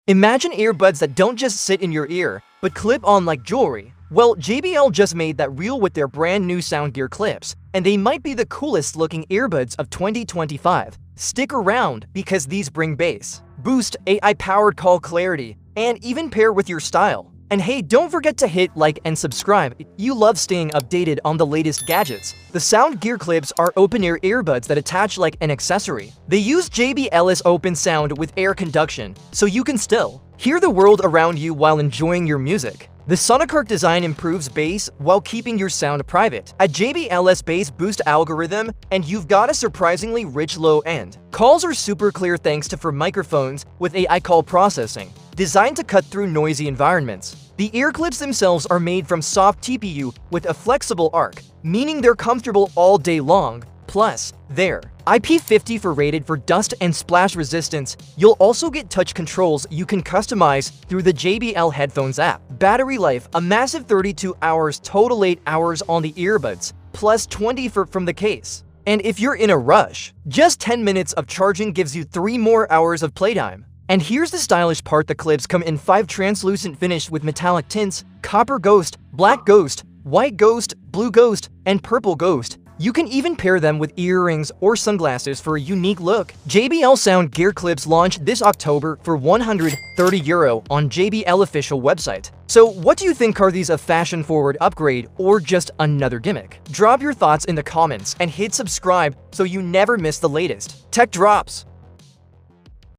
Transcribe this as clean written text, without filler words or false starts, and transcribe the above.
Imagine earbuds that don't just sit in your ear, but clip on like jewelry. Well, JBL just made that real with their brand new Soundgear Clips, and they might be the coolest looking earbuds of 2025. Stick around because these bring bass, boost AI-powered call clarity, and even pair with your style. And hey, don't forget to hit like and subscribe if you love staying updated on the latest gadgets. The Soundgear Clips are open-ear earbuds that attach like an accessory. They use JBL's open sound with air conduction, so you can still hear the world around you while enjoying your music. The Soundgear design improves bass while keeping your sound private. A JBL's bass boost algorithm, and you've got a surprisingly rich low end. Calls are super clear thanks to microphones with AI call processing, designed to cut through noisy environments. The ear clips themselves are made from soft TPU with a flexible arc, meaning they're comfortable all day long. Plus, they're IP54 rated for dust and splash resistance. You'll also get touch controls you can customize through the JBL Headphones app. Battery life, a massive 32 hours, total 8 hours on the earbuds, plus 20 from the case. And if you're in a rush, just 10 minutes of charging gives you 3 more hours of playtime. And here's the stylish part: the clips come in 5 translucent finish with metallic tints: copper ghost, black ghost, white ghost, blue ghost, and purple ghost. You can even pair them with earrings or sunglasses for a unique look. JBL Soundgear Clips launched this October for €130 on JBL official website. So what do you think? Are these a fashion-forward upgrade or just another gimmick? Drop your thoughts in the comments and hit subscribe so you never miss the latest tech drops.